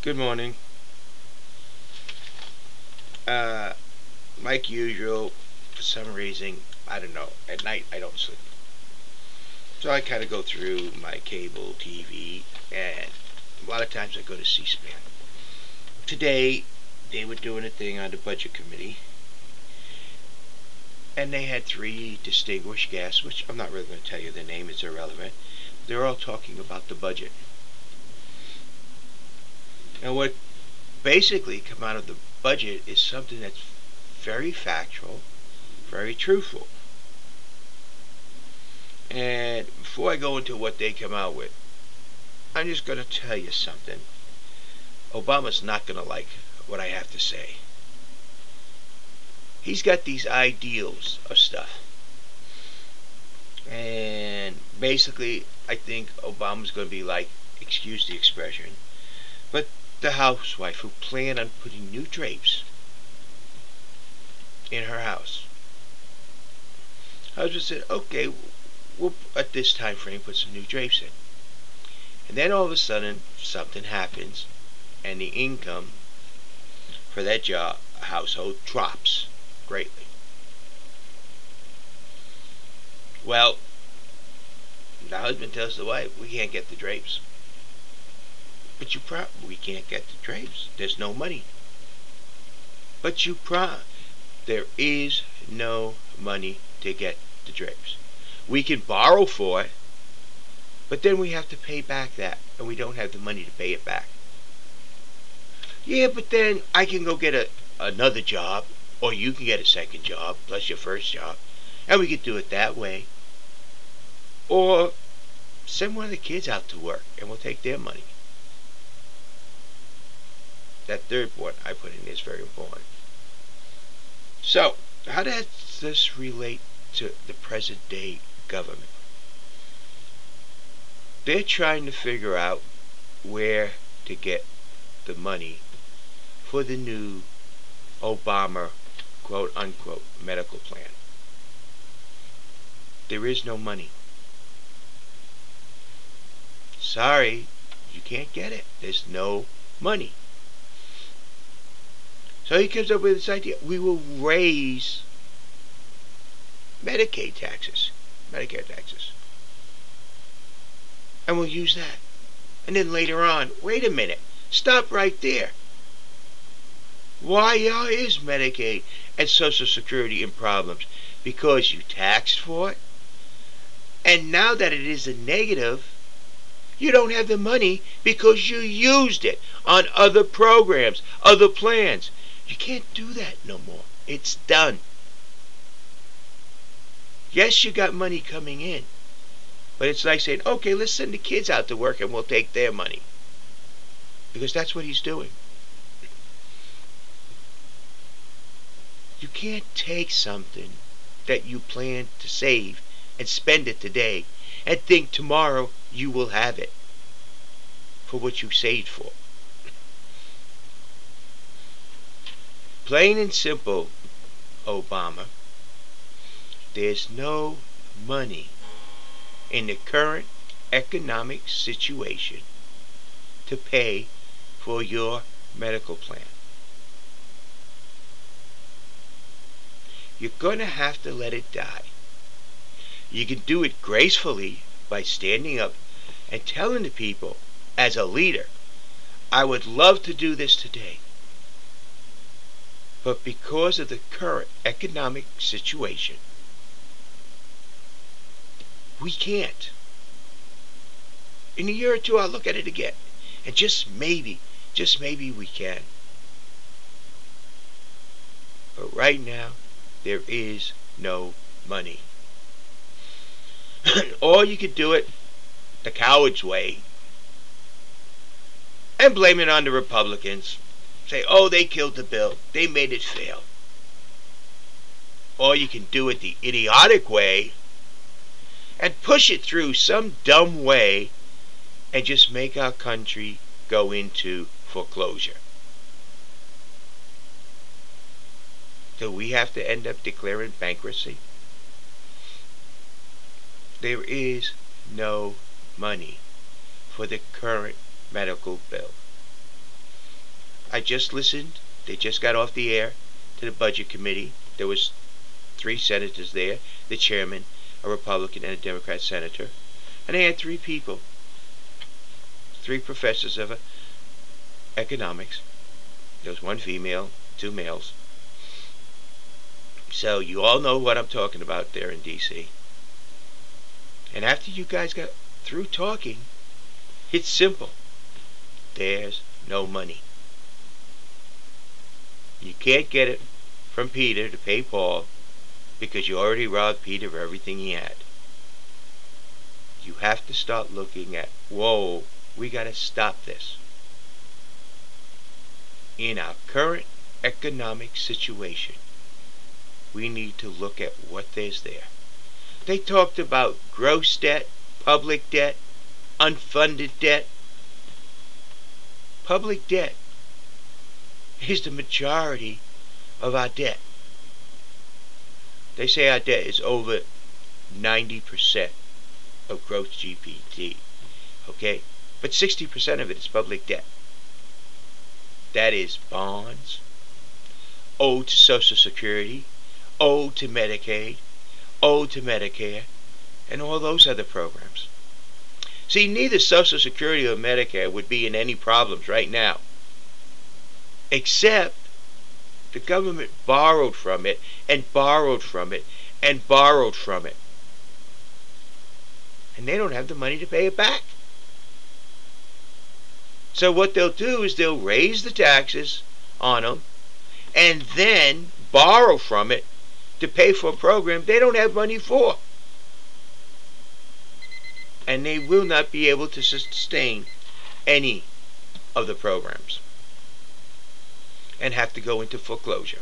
Good morning. Uh, like usual, for some reason, I don't know, at night I don't sleep. So I kind of go through my cable TV, and a lot of times I go to C-SPAN. Today, they were doing a thing on the budget committee, and they had three distinguished guests, which I'm not really going to tell you their name, it's irrelevant. They're all talking about the budget. And what basically come out of the budget is something that's very factual, very truthful. And before I go into what they come out with, I'm just going to tell you something. Obama's not going to like what I have to say. He's got these ideals of stuff. And basically, I think Obama's going to be like, excuse the expression, but the housewife who planned on putting new drapes in her house. Husband said, okay, we'll at this time frame put some new drapes in. And then all of a sudden, something happens, and the income for that job household drops greatly. Well, the husband tells the wife, we can't get the drapes. But we can't get the drapes. There's no money. But there is no money to get the drapes. We can borrow for it, but then we have to pay back that, and we don't have the money to pay it back. Yeah, but then I can go get another job, or you can get a second job, plus your first job, and we could do it that way. Or send one of the kids out to work, and we'll take their money. That third point I put in is very important. So, how does this relate to the present day government? They're trying to figure out where to get the money for the new Obama quote unquote medical plan. There is no money. Sorry, you can't get it. There's no money. So he comes up with this idea. We will raise Medicare taxes. And we'll use that. And then later on, wait a minute. Stop right there. Why is Medicaid and Social Security in problems? Because you taxed for it? And now that it is a negative, you don't have the money because you used it on other programs, other plans. You can't do that no more. It's done. Yes, you got money coming in, but it's like saying, okay, let's send the kids out to work and we'll take their money. Because that's what he's doing. You can't take something that you plan to save and spend it today and think tomorrow you will have it for what you saved for. Plain and simple, Obama, there's no money in the current economic situation to pay for your medical plan. You're going to have to let it die. You can do it gracefully by standing up and telling the people, as a leader, I would love to do this today. But because of the current economic situation, we can't. In a year or two, I'll look at it again. And just maybe we can. But right now, there is no money. Or you could do it the coward's way and blame it on the Republicans. Say, oh, they killed the bill. They made it fail. Or you can do it the idiotic way and push it through some dumb way and just make our country go into foreclosure. Do we have to end up declaring bankruptcy? There is no money for the current medical bill. I just listened. They just got off the air to the budget committee. There was 3 senators there, the chairman, a Republican, and a Democrat senator. And they had 3 people, 3 professors of economics. There was 1 female, 2 males. So you all know what I'm talking about there in D.C. And after you guys got through talking, it's simple. There's no money. You can't get it from Peter to pay Paul because you already robbed Peter of everything he had. You have to start looking at, whoa, we got to stop this. In our current economic situation, we need to look at what there's there. They talked about gross debt, public debt, unfunded debt. Public debt is the majority of our debt. They say our debt is over 90% of gross GPT. Okay? But 60% of it is public debt. That is bonds, owed to Social Security, owed to Medicaid, owed to Medicare, and all those other programs. See, neither Social Security or Medicare would be in any problems right now, except the government borrowed from it and borrowed from it and borrowed from it. And they don't have the money to pay it back. So what they'll do is they'll raise the taxes on them and then borrow from it to pay for a program they don't have money for. And they will not be able to sustain any of the programs and have to go into foreclosure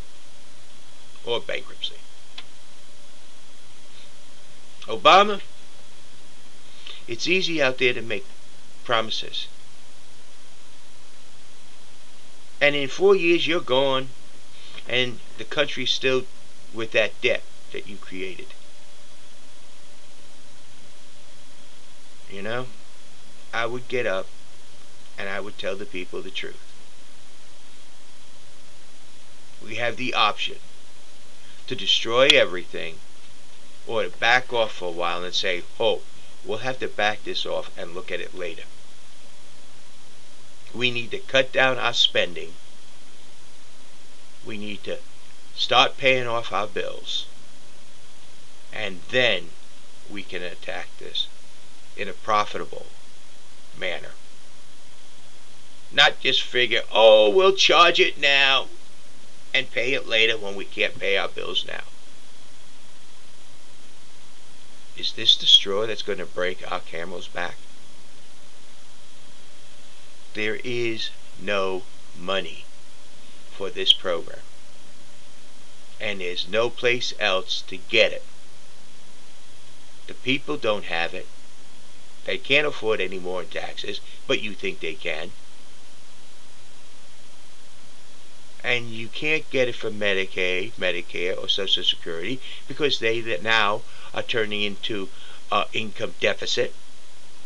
or bankruptcy. Obama, it's easy out there to make promises. And in 4 years you're gone and the country's still with that debt that you created. You know, I would get up and I would tell the people the truth. We have the option to destroy everything or to back off for a while and say, oh, we'll have to back this off and look at it later. We need to cut down our spending. We need to start paying off our bills. And then we can attack this in a profitable manner. Not just figure, oh, we'll charge it now and pay it later when we can't pay our bills now. Is this the straw that's going to break our camel's back? There is no money for this program. And there's no place else to get it. The people don't have it. They can't afford any more in taxes, but you think they can. And you can't get it from Medicaid, Medicare, or Social Security because they now are turning into income deficit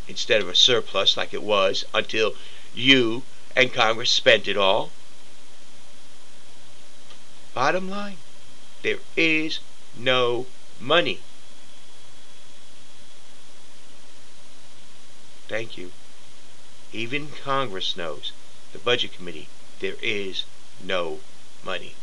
instead of a surplus like it was until you and Congress spent it all. Bottom line, there is no money. Thank you. Even Congress knows, the Budget Committee, there is no money.